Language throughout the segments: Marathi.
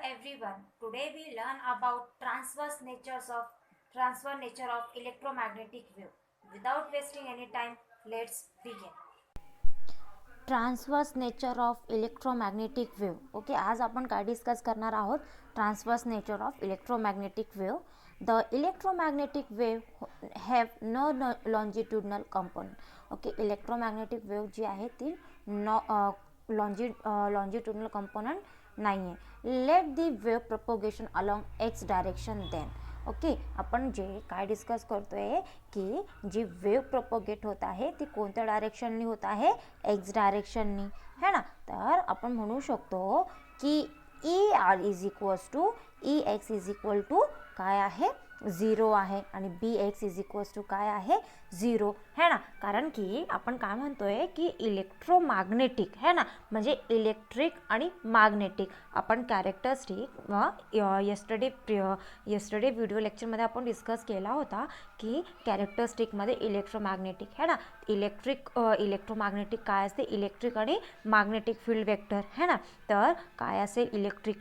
everyone. Today we learn about transfer nature of electromagnetic wave. Without wasting any time, let's begin. Transverse nature of electromagnetic wave. Okay, आज आपण काय डिस्कस करणार आहोत? Transverse nature of electromagnetic wave. The electromagnetic wave have no longitudinal component. Okay, electromagnetic wave जी आहे ती लॉन्जिट्युडनल कंपोनंट नाही आहे. Let the wave propagation along X direction then. Okay, आपण जे काय डिस्कस करतोय की जी वेव्ह प्रपोगेट होत आहे ती कोणत्या डायरेक्शननी होत आहे? एक्स डायरेक्शननी, है ना. तर आपण म्हणू शकतो की E R is equals to E X is equal to काय आहे? 0 आहे आणि B X is equals to काय आहे? 0, है ना. कारण की आपण काय म्हणतोय की इलेक्ट्रोमॅग्नेटिक, है ना, म्हणजे इलेक्ट्रिक आणि मॅग्नेटिक. आपण कॅरेक्टरिस्टिक येस्टरडे व्हिडिओ लेक्चरमध्ये आपण डिस्कस केला होता की कॅरेक्टरिस्टिकमध्ये इलेक्ट्रोमॅग्नेटिक, है ना. इलेक्ट्रोमॅग्नेटिक काय असते? इलेक्ट्रिक आणि मॅग्नेटिक फील्ड वेक्टर, है ना. तर काय असेल? इलेक्ट्रिक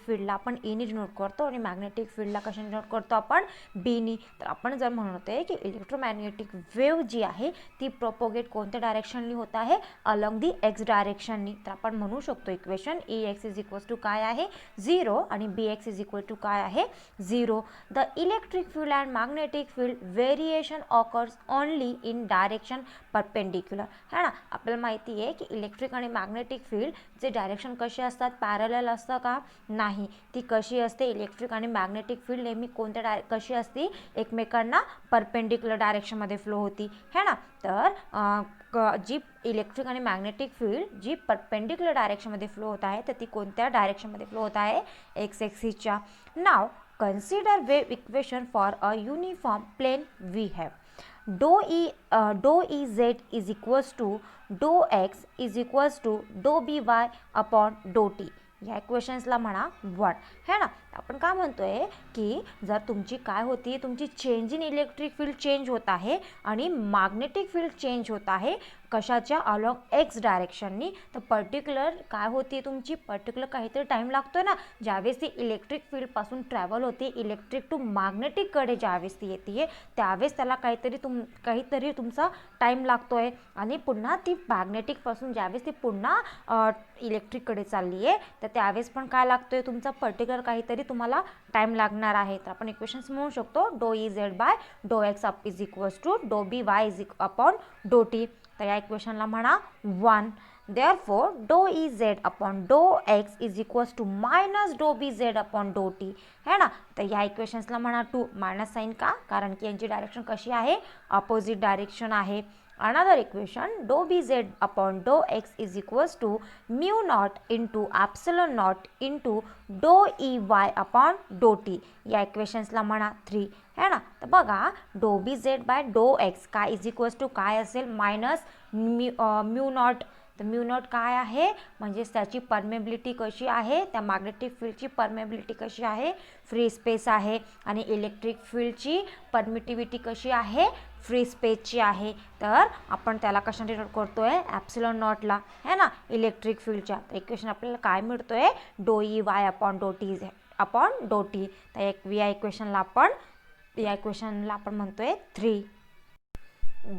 फील्डला आपण ईनी डिनोट करतो आणि मॅग्नेटिक फील्डला कशाने डिनोट करतो आपण? बीनी. तर आपण जर म्हणतोय की इलेक्ट्रोमॅग्नेटिक वेव्ह जी आहे ती प्रोपोगेट कोणत्या डायरेक्शननी होत आहे? अलॉंग दी एक्स डायरेक्शननी. तर आपण म्हणू शकतो equation E X is equals to काय आहे? 0 आणि B X is equal to काय आहे? 0. The electric field and magnetic field variation occurs only in direction perpendicular, है ना. आपल्याला माहिती आहे की इलेक्ट्रिक आणि मॅग्नेटिक फील्ड जे डायरेक्शन कसे असतात? पॅरलल असतं का? नाही. ती कशी असते? इलेक्ट्रिक आणि मॅग्नेटिक फील्ड नेहमी कोणत्या कशी असते? एकमेकांना परपेंडिक्युलर डायरेक्शनमध्ये फ्लो होती, है ना. तर जी इलेक्ट्रिक आणि मॅग्नेटिक फील्ड जी परपेंडिक्युलर डायरेक्शनमध्ये फ्लो होत आहे तर ती कोणत्या डायरेक्शनमध्ये फ्लो होत आहे? एक्स ॲक्सिसच्या. Now consider wave equation for a uniform plane we have. dou E z is equals to dou x is equals to dou by upon dou t. या इक्वेशन्सला म्हणा 1, है ना. आपण काय म्हणतोय की जर तुमची काय होती? तुमची change in electric field change होत आहे आणि मॅग्नेटिक फील्ड चेंज होत आहे. कशाच्या? अलॉंग एक्स डायरेक्शननी. तर पर्टिक्युलर काय होती तुमची? पर्टिक्युलर काहीतरी टाईम लागतोय ना. ज्यावेळेस ती इलेक्ट्रिक फील्डपासून ट्रॅव्हल होते इलेक्ट्रिक टू मॅग्नेटिककडे ज्यावेळेस ती येते त्यावेळेस त्याला काहीतरी तुमचा टाईम लागतोय आणि पुन्हा ती मॅग्नेटिकपासून ज्यावेळेस ती पुन्हा इलेक्ट्रिककडे चालली आहे तर त्यावेळेस पण काय लागतोय? तुमचा पर्टिक्युलर काहीतरी तुम्हाला टाईम लागणार आहे. तर आपण इक्वेशन्स म्हणू शकतो dou E Z by dou X up is equals to dou B Y is upon dou T. तर या इक्वेशनला म्हणा 1. Therefore, dou E Z upon dou X is equals to minus dou B Z upon dou T, है ना. तर या इक्वेशन्सला म्हणा 2. मायनस साईन का? कारण की यांची डायरेक्शन कशी आहे? अपोजिट डायरेक्शन आहे. Another equation dou b z upon dou x is equals to mu naught into epsilon naught into dou e y upon dou t. या इक्वेशन्सला म्हणा 3, है ना. तर बघा dou b z by dou x काय इज इक्वल्स टू काय असेल? Minus mu naught. तर म्यू नॉट काय आहे? म्हणजे त्याची परमेबिलिटी कशी आहे? त्या मॅग्नेटिक फील्डची परमेबिलिटी कशी आहे? फ्री स्पेस आहे. आणि इलेक्ट्रिक फील्डची परमिटिव्हिटी कशी आहे? फ्री स्पेसची आहे. तर आपण त्याला कशा डिनोट करतोय? ॲप्सिलॉन नॉटला, है ना, इलेक्ट्रिक फील्डच्या. तर इक्वेशन आपल्याला काय मिळतोय? dou E Y upon dou T upon dou T. तर या इक्वेशनला आपण म्हणतोय 3.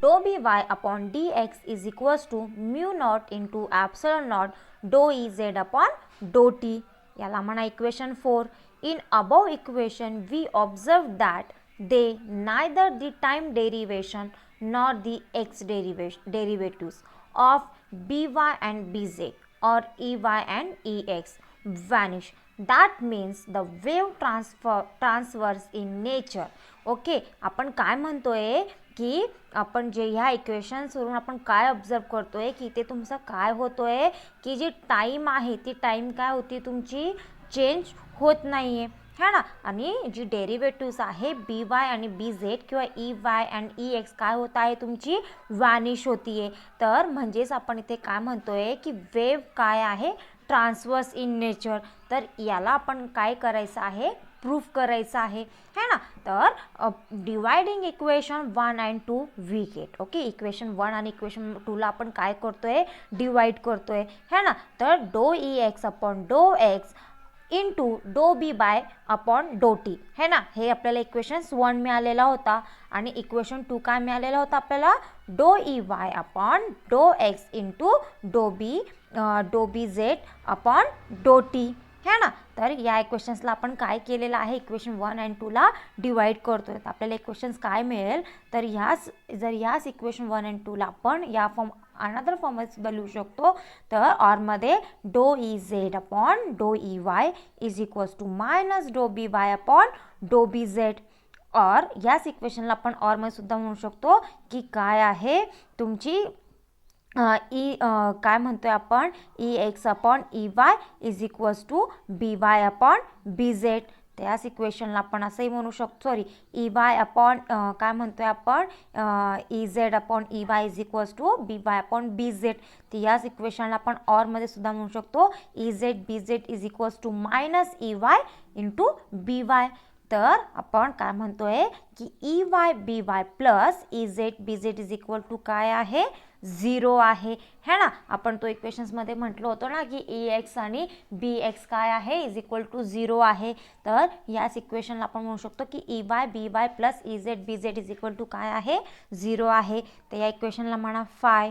dou by y upon dx is equals to mu naught into epsilon naught dou ez upon dou t. याला म्हणा equation 4. In above equation we observe that they neither the time derivation nor the x derivatives of by and bz or ey and ex vanish. That means the wave transfers in nature. Okay, आपण काय म्हणतोय की आपण जे ह्या इक्वेशन्सवरून आपण काय ऑब्झर्व करतोय की ते तुमचं काय होतोय की जी टाईम आहे ती टाईम काय होती? तुमची चेंज होत नाही आहे, है ना. आणि जी डेरिव्हेटिव्स आहे बी वाय आणि बी झेड किंवा E Y and E x काय होत आहे? तुमची वॅनिश होती आहे. तर म्हणजेच आपण इथे काय म्हणतोय की वेव्ह काय आहे? Transverse in nature. तर याला आपण काय करायचं आहे? प्रूफ करायचं आहे, है ना. तर dividing equation 1 and 2 we get. Okay, equation 1 आणि इक्वेशन 2ला आपण काय करतोय? डिवाइड करतोय, है ना. तर dou E X upon dou x into डो बी बाय अपॉन डो टी है ना. हे आपल्याला इक्वेशन्स 1 मिळालेला होता आणि इक्वेशन 2 काय मिळालेला होता आपल्याला, डो ई वाय अपॉन डो एक्स इंटू डो बी झेड अपॉन डो टी है ना. तर या इक्वेशन्सला आपण काय केलेलं आहे, इक्वेशन 1 आणि 2ला डिवाइड करतोय. तर आपल्याला इक्वेशन्स काय मिळेल, तर याच इक्वेशन 1 आणि 2ला आपण या फॉर्म अनदर फॉर्ममध्ये सुद्धा लिहू शकतो. तर ऑरमध्ये dou E Z upon dou E Y is equals to minus dou B Y upon डो बी झेड. और याच इक्वेशनला आपण ऑरमध्ये सुद्धा म्हणू शकतो की काय आहे तुमची काय म्हणतोय आपण, E X upon E Y is equals to B Y upon B Z. त्याच इक्वेशनला आपण असंही म्हणू शकतो, सॉरी ई वाय अपॉन काय म्हणतोय आपण, E Z upon E Y is equals to B Y upon B Z. तर याच इक्वेशनला आपण ऑरमध्ये सुद्धा म्हणू शकतो E Z B Z is equals to minus E Y into B Y. तर आपण काय म्हणतोय की E Y B Y plus E Z B Z is equal to काय आहे, 0 आहे है ना. आपण तो इक्वेशन्समध्ये म्हटलं होतं ना की ई एक्स आणि बी एक्स काय आहे, इज इक्वल टू 0 आहे. तर याच इक्वेशनला आपण म्हणू शकतो की E Y B Y plus E Z B Z is equal to काय आहे, 0 आहे. तर या इक्वेशनला म्हणा phi.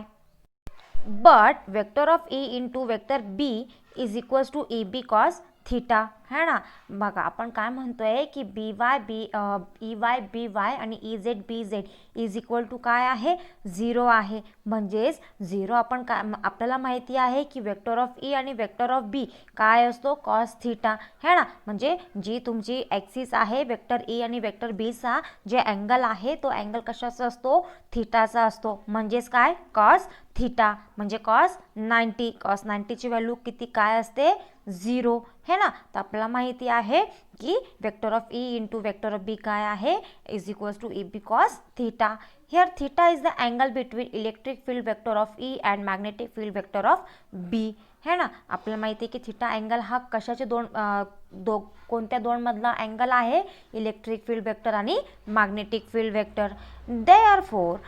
But vector of E into vector B is equals to E B cos theta है ना. बघा आपण काय म्हणतोय की ई वाय बी वाय आणि E Z B Z is equal to काय आहे, 0 आहे. म्हणजेच 0 आपण काय, आपल्याला माहिती आहे की वेक्टर ऑफ ई आणि वेक्टर ऑफ बी काय असतो, कॉस थीटा है ना. म्हणजे जी तुमची ॲक्सिस आहे वेक्टर ई आणि वेक्टर बीचा जे अँगल आहे तो अँगल कशाचा असतो, थीटाचा असतो. म्हणजेच काय, कॉस थीटा म्हणजे कॉस 90. कॉस 90ची व्हॅल्यू किती काय असते, 0 है ना. तर आपल्याला माहिती आहे की vector of E into vector of B काय आहे, is equals to E B cos theta. Here theta is the angle between electric field vector of E and magnetic field vector of B है ना. आपल्याला माहिती आहे की थीटा अँगल हा कशाचे कोणत्या दोन मधला अँगल आहे, इलेक्ट्रिक फील्ड वेक्टर आणि magnetic field vector. Therefore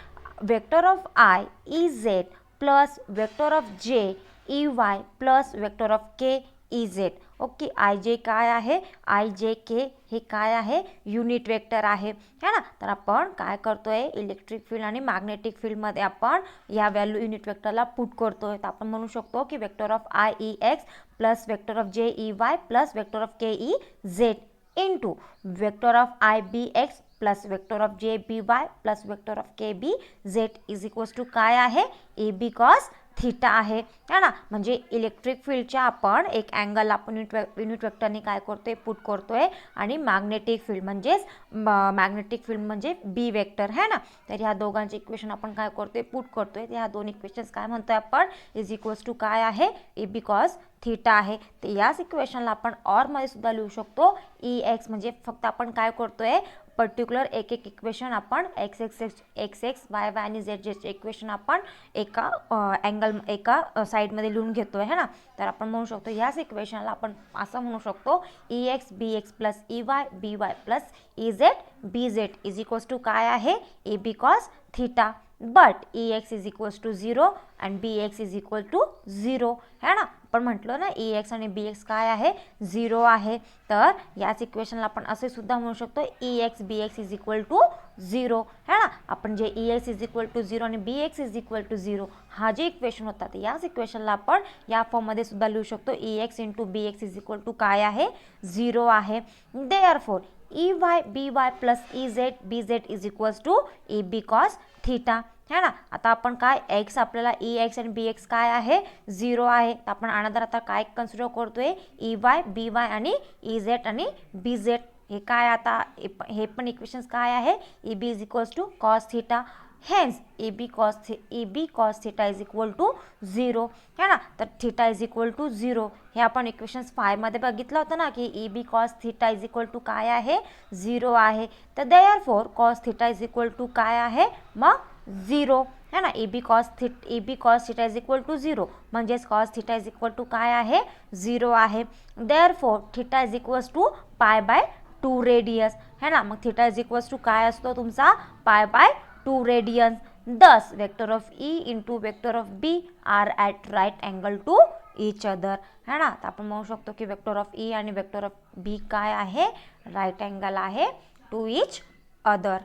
vector of I E Z plus vector of J E Y plus vector of K E Z. Okay, I J काय आहे, आय जे के हे काय आहे, युनिट वेक्टर आहे है ना. तर आपण काय करतोय, इलेक्ट्रिक फील्ड आणि मॅग्नेटिक फील्डमध्ये आपण या व्हॅल्यू युनिट वेक्टरला पुट करतोय. तर आपण म्हणू शकतो की vector of I E X plus vector of J E Y plus vector of K E Z into vector of I B X plus vector of J B Y plus vector of K B Z is equals to काय आहे, ए बी कॉस थीटा आहे है ना. म्हणजे इलेक्ट्रिक फील्डच्या आपण एक अँगल आपण युनिट वेक्टरने काय करतोय, पुट करतोय आणि मॅग्नेटिक फील्ड म्हणजेच मॅग्नेटिक फील्ड म्हणजे बी वेक्टर है ना. तर ह्या दोघांचे इक्वेशन आपण काय करतोय, पुट करतोय. ह्या दोन इक्वेशन्स काय म्हणतोय आपण, इज इक्वल्स टू काय आहे, ए बी कॉस थीटा आहे. तर याच इक्वेशनला आपण ऑरमध्ये सुद्धा लिहू शकतो, ई एक्स म्हणजे फक्त आपण काय करतोय, पर्टिक्युलर एक इक्वेशन आपण एक्स एक्स वाय वाय आणि झेड झेडचे इक्वेशन आपण एका साईडमध्ये लिहून घेतोय है ना. तर आपण म्हणू शकतो याच इक्वेशनला आपण असं म्हणू शकतो, E X B X plus E Y B Y plus E Z B Z is equals to काय आहे, A B cos theta. But E X is equals to 0 and B X is equal to 0 है ना. आपण म्हटलं ना ई एक्स आणि बी एक्स काय आहे, 0 आहे. तर याच इक्वेशनला आपण असे सुद्धा म्हणू शकतो, E X B X is equal to 0 है ना. आपण जे E X is equal to 0 आणि B X is equal to 0 हा जे इक्वेशन होता, तर याच इक्वेशनला आपण या फॉर्ममध्ये सुद्धा लिहू शकतो, E X into B X is equal to काय आहे, 0 आहे. Therefore E Y B Y plus E Z B Z is equals to A B cos theta है ना. आता आपण काय, एक्स आपल्याला ई एक्स आणि बी एक्स काय आहे, 0 आहे. तर आपण अनदर आता काय कन्सिडर करतोय, ई वाय बी वाय आणि ई झेड आणि बी झेड हे काय, आता हे पण इक्वेशन्स काय आहे, A B is equals to cos theta. Hence A B cos theta is equal to 0 है ना. तर थीटा इज इक्वल टू 0 हे आपण इक्वेशन्स 5 मध्ये बघितलं होतं ना की A B cos theta is equal to काय आहे, 0 आहे. तर therefore cos theta is equal to काय आहे, मग 0 है ना. A B cos theta is equal to 0 म्हणजेच cos theta is equal to काय आहे, 0 आहे. Therefore theta is equals to pi by 2 radius है ना. मग थीटा इज इक्वल्स टू काय असतो तुमचा, पाय by 2 Radiance. Thus vector of E into vector of B are at right angle to each other है ना. तर आपण म्हणू शकतो की वेक्टर ऑफ ई आणि वेक्टर ऑफ बी काय आहे, राईट अँगल आहे टू इच अदर.